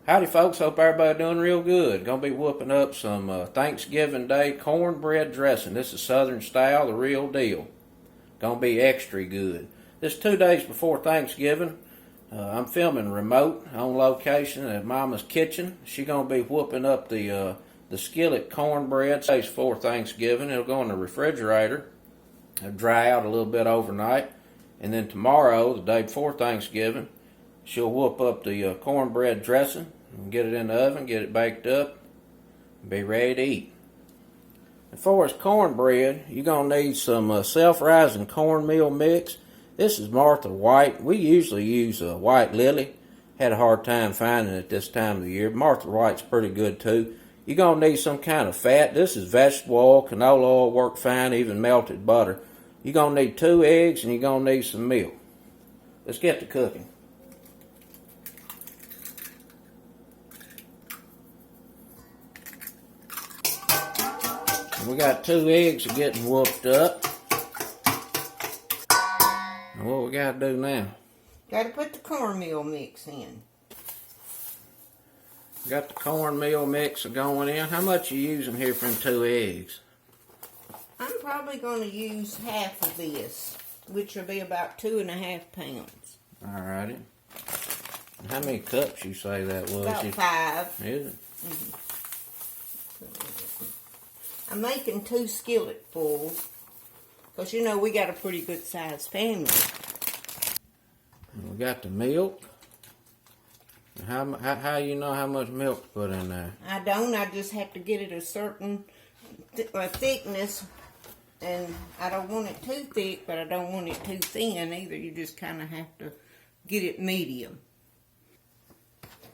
Howdy folks, hope everybody doing real good. Gonna be whooping up some Thanksgiving Day cornbread dressing. This is Southern style, the real deal. Gonna be extra good. This is 2 days before Thanksgiving. I'm filming remote on location at Momma's kitchen. She gonna be whooping up the skillet cornbread 2 days before Thanksgiving. It'll go in the refrigerator. It'll dry out a little bit overnight. And then tomorrow, the day before Thanksgiving, she'll whoop up the cornbread dressing and get it in the oven, get it baked up, and be ready to eat. As far as cornbread, you're going to need some self-rising cornmeal mix. This is Martha White. We usually use White Lily. Had a hard time finding it this time of the year. Martha White's pretty good too. You're going to need some kind of fat. This is vegetable oil, canola oil, work fine, even melted butter. You're going to need 2 eggs and you're going to need some milk. Let's get to cooking. We got 2 eggs getting whooped up. And what we got to do now? Got to put the cornmeal mix in. Got the cornmeal mix going in. How much are you using here for them 2 eggs? I'm probably going to use half of this, which will be about 2.5 pounds. Alrighty. How many cups you say that was? About 5. Is it? Mm-hmm. I'm making 2 skillet fulls, because you know we got a pretty good sized family. And we got the milk. How you know how much milk to put in there? I don't. I just have to get it a certain thickness. And I don't want it too thick, but I don't want it too thin either. You just kind of have to get it medium.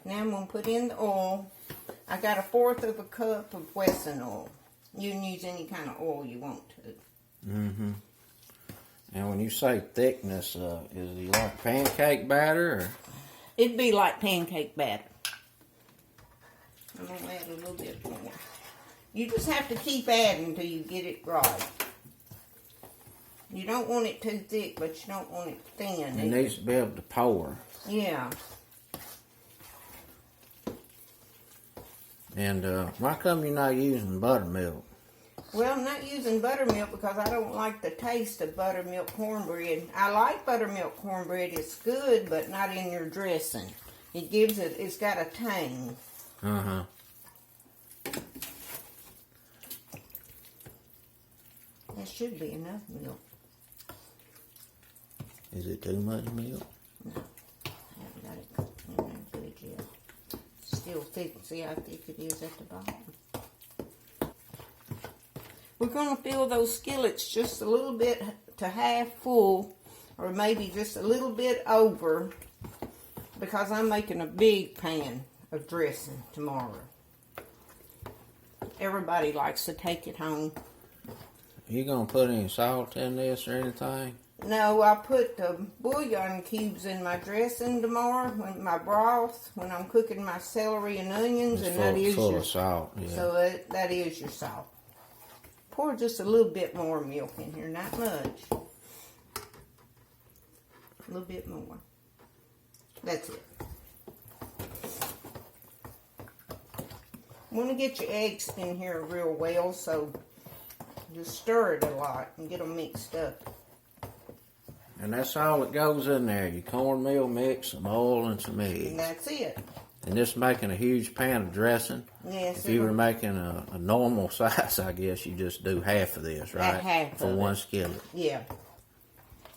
Now I'm going to put in the oil. I got 1/4 cup of Wesson oil. You can use any kind of oil you want to. Mm-hmm. And when you say thickness, is it like pancake batter? Or? It'd be like pancake batter. I'm going to add a little bit more. You just have to keep adding until you get it right. You don't want it too thick, but you don't want it thin. It needs to be able to pour. Yeah. And why come you're not using buttermilk? Well, I'm not using buttermilk because I don't like the taste of buttermilk cornbread. I like buttermilk cornbread. It's good, but not in your dressing. It's got a tang. Uh-huh. That should be enough milk. Is it too much milk? No, I haven't got it cooked in there good yet. It's still thick. See how thick it is at the bottom. We're going to fill those skillets just a little bit to half full, or maybe just a little bit over, because I'm making a big pan of dressing tomorrow. Everybody likes to take it home. You gonna put any salt in this or anything? No, I put the bouillon cubes in my dressing tomorrow, in my broth, when I'm cooking my celery and onions, It's and full, that is full your of salt. Yeah. So that is your salt. Pour just a little bit more milk in here, not much. A little bit more. That's it. You want to get your eggs in here real well, so just stir it a lot and get them mixed up. And that's all that goes in there. Your cornmeal mix, some oil, and some eggs. And that's it. And this making a huge pan of dressing. Yes. If you were making a normal size, I guess you just do half of this, right? Half for of one it. skillet. Yeah.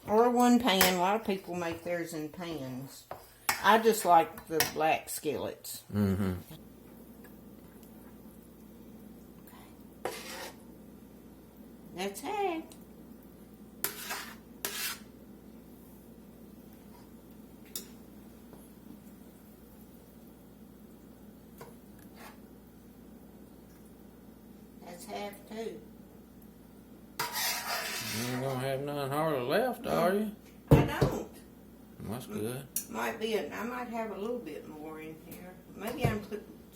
Or one pan. A lot of people make theirs in pans. I just like the black skillets. Mm-hmm. Okay. That's half. That's half too. You ain't gonna have none hardly left, are you? I don't. That's good. I might have a little bit more in here. Maybe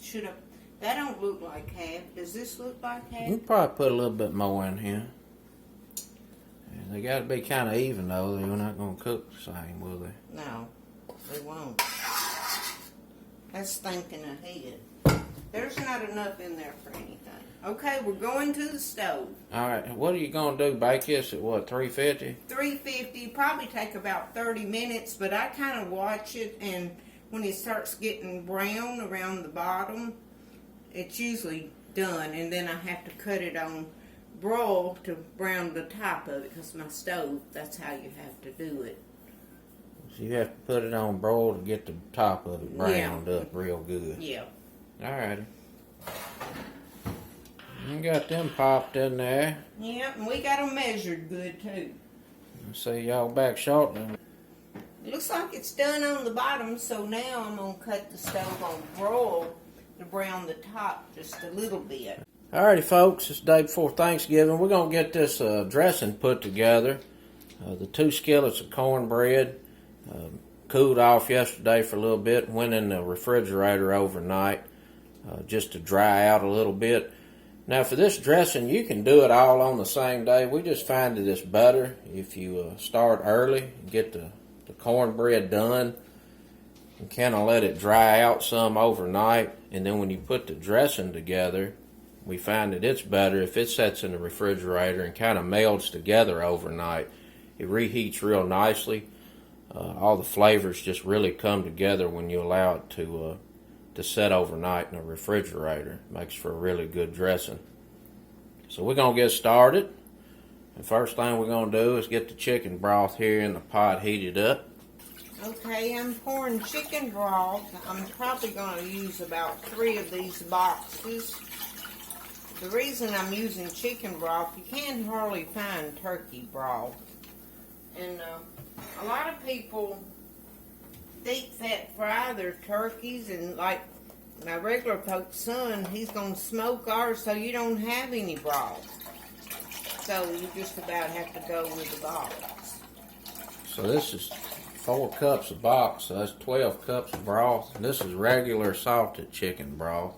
should have. That don't look like half. Does this look like half? You probably put a little bit more in here. They got to be kind of even though. They're not gonna cook the same, will they? No, they won't. That's thinking ahead. There's not enough in there for anything. Okay, we're going to the stove. All right, what are you going to do? Bake this at what, 350? 350, probably take about 30 minutes, but I kind of watch it, and when it starts getting brown around the bottom, it's usually done, and then I have to cut it on broil to brown the top of it, because my stove, that's how you have to do it. So you have to put it on broil to get the top of it browned up real good. Yeah. All righty. You got them popped in there. Yep, and we got them measured good too. I'll see y'all back shortly. It looks like it's done on the bottom, so now I'm going to cut the stove on broil to brown the top just a little bit. Alrighty folks, it's the day before Thanksgiving. We're going to get this dressing put together. The 2 skillets of cornbread cooled off yesterday for a little bit, went in the refrigerator overnight just to dry out a little bit. Now for this dressing, you can do it all on the same day. We just find that it's better if you start early, get the cornbread done, and kind of let it dry out some overnight. And then when you put the dressing together, we find that it's better if it sits in the refrigerator and kind of melds together overnight. It reheats real nicely. All the flavors just really come together when you allow it to set overnight in a refrigerator. Makes for a really good dressing. So we're going to get started. The first thing we're going to do is get the chicken broth here in the pot heated up. Okay, I'm pouring chicken broth. I'm probably going to use about 3 of these boxes. The reason I'm using chicken broth, you can't hardly find turkey broth. And a lot of people deep fat fry their turkeys, and like my regular folks' son, he's going to smoke ours so you don't have any broth. So you just about have to go with the box. So this is 4 cups a box, so that's 12 cups of broth. And this is regular salted chicken broth.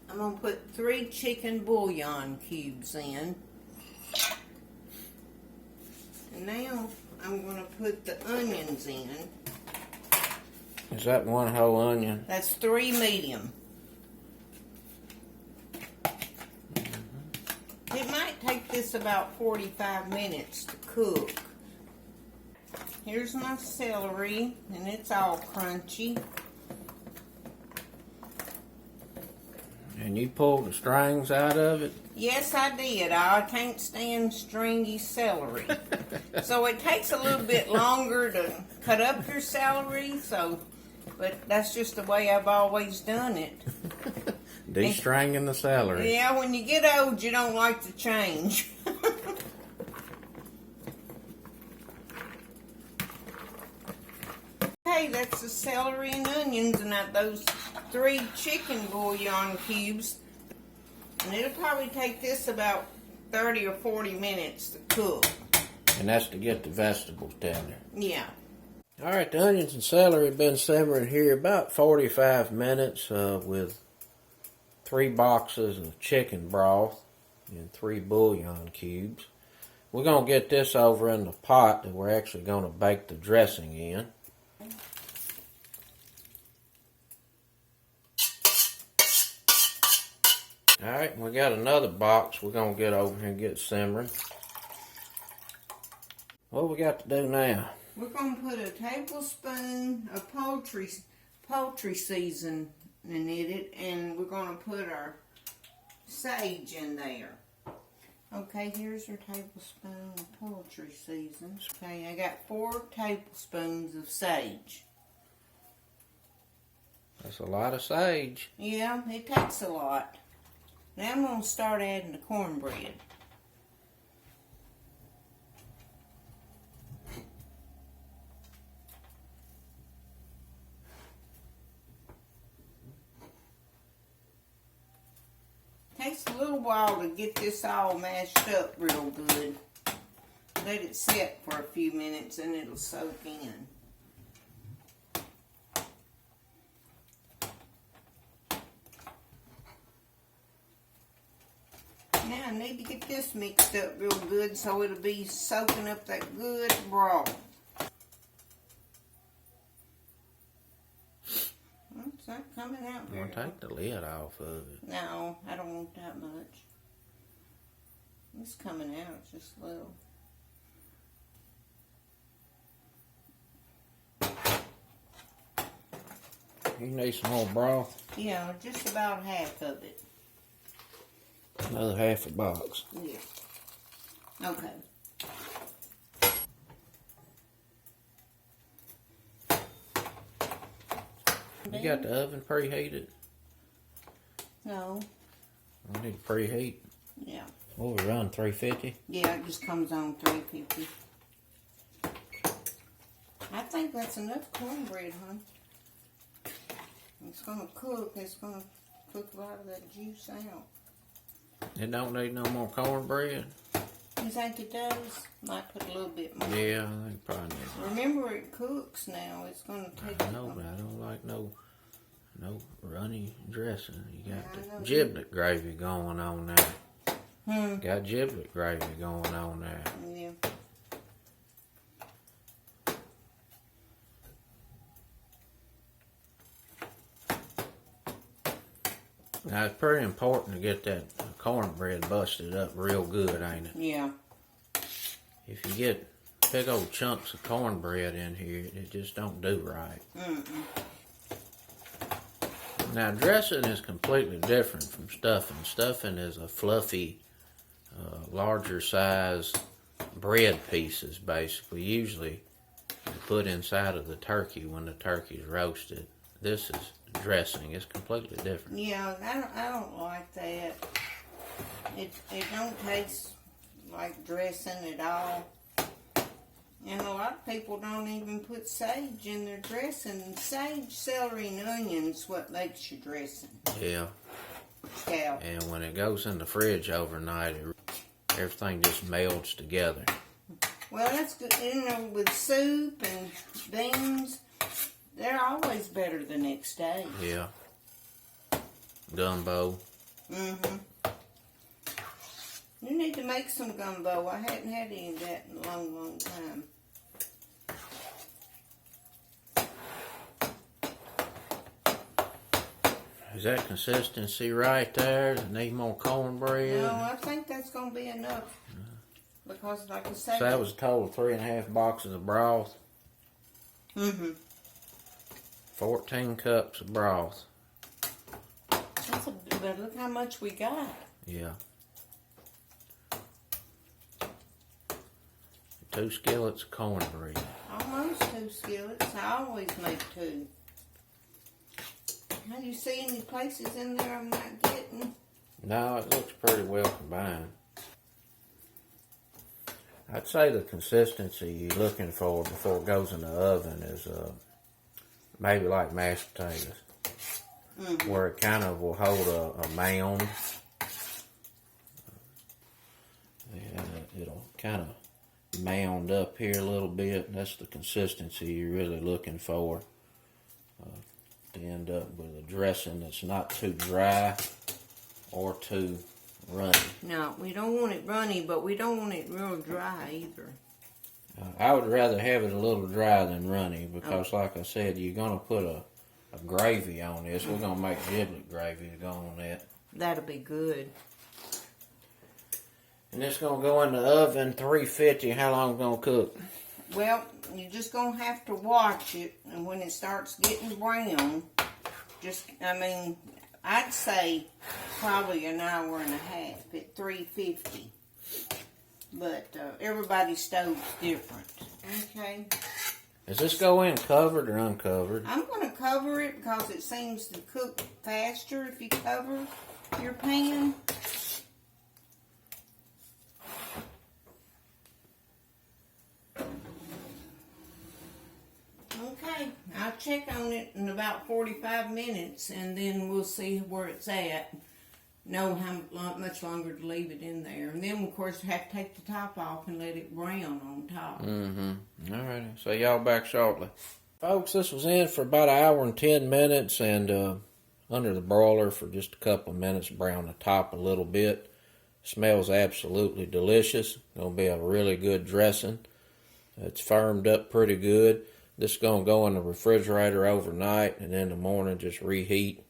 I'm going to put 3 chicken bouillon cubes in. And now I'm going to put the onions in. Is that 1 whole onion? That's 3 medium. It might take this about 45 minutes to cook. Here's my celery, and it's all crunchy. And you pulled the strings out of it? Yes, I did. I can't stand stringy celery. So it takes a little bit longer to cut up your celery, but that's just the way I've always done it. De-stringing the celery. Yeah, when you get old, you don't like to change. Okay, that's the celery and onions, and those 3 chicken bouillon cubes. And it'll probably take this about 30 or 40 minutes to cook. And that's to get the vegetables tender. Yeah. Alright, the onions and celery have been simmering here about 45 minutes with 3 boxes of chicken broth and 3 bouillon cubes. We're going to get this over in the pot that we're actually going to bake the dressing in. Alright, we got another box we're going to get over here and get simmering. What we got to do now? We're going to put a tablespoon of poultry seasoning in it, and we're going to put our sage in there. Okay, here's our tablespoon of poultry seasoning. Okay, I got 4 tablespoons of sage. That's a lot of sage. Yeah, it takes a lot. Now I'm going to start adding the cornbread. Takes a little while to get this all mashed up real good. Let it sit for a few minutes and it'll soak in. Now I need to get this mixed up real good so it'll be soaking up that good broth. It's not coming out I'm very going to take the lid off of it. No, I don't want that much. It's coming out just a little. You need some more broth? Yeah, just about half of it. Another half a box. Yeah. Okay. You got the oven preheated? No. I need to preheat. Yeah. What we run, 350? Yeah, it just comes on 350. I think that's enough cornbread, huh? It's gonna cook. It's gonna cook a lot of that juice out. It don't need no more cornbread? You think it does? Might put a little bit more. Yeah, I think probably need. Remember, it cooks now. It's gonna take. I know, but I don't like no runny dressing. You got I know. the giblet gravy going on there. Hmm. Got giblet gravy going on there. Yeah. Now, it's pretty important to get that cornbread busted up real good, ain't it? Yeah. If you get big old chunks of cornbread in here, it just don't do right. Mm-mm. Now, dressing is completely different from stuffing. Stuffing is a fluffy, larger size bread pieces, basically. Usually, you put inside of the turkey when the turkey's roasted. This is dressing. It's completely different. Yeah, I don't like that. It don't taste like dressing at all. And a lot of people don't even put sage in their dressing. Sage, celery, and onions what makes your dressing. Yeah. Scalp. And when it goes in the fridge overnight, everything just melds together. Well, that's good. You know, with soup and beans, they're always better the next day. Yeah. Gumbo. Mm-hmm. You need to make some gumbo. I hadn't had any of that in a long, long time. Is that consistency right there? Does it need more cornbread? No, I think that's going to be enough. Because, like I said... So that was a total of 3.5 boxes of broth. Mm-hmm. 14 cups of broth. But look how much we got. Yeah. 2 skillets of cornbread. Almost 2 skillets. I always make 2. Now, you see any places in there I'm not getting? No, it looks pretty well combined. I'd say the consistency you're looking for before it goes in the oven is maybe like mashed potatoes. Mm-hmm. Where it kind of will hold a mound. Yeah, it'll kind of mound up here a little bit. That's the consistency you're really looking for. To end up with a dressing that's not too dry or too runny. No, we don't want it runny, but we don't want it real dry either. I would rather have it a little dry than runny because, like I said, you're going to put a gravy on this. We're going to make giblet gravy to go on that. That'll be good. And it's going to go in the oven, 350. How long is it going to cook? Well, you're just going to have to watch it. And when it starts getting brown, I'd say probably an hour and a half at 350. But everybody's stove's different. Okay. Does this go in covered or uncovered? I'm going to cover it because it seems to cook faster if you cover your pan. Okay, I'll check on it in about 45 minutes and then we'll see where it's at. Know how much longer to leave it in there. And then, of course, you have to take the top off and let it brown on top. Mm-hmm. All right. So y'all back shortly. Folks, this was in for about an hour and 10 minutes and under the broiler for just a couple of minutes. Brown the top a little bit. Smells absolutely delicious. Going to be a really good dressing. It's firmed up pretty good. This is going to go in the refrigerator overnight, and in the morning just reheat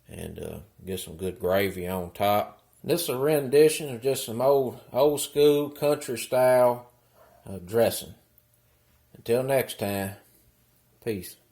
and get some good gravy on top. This is a rendition of just some old school country style dressing. Until next time, peace.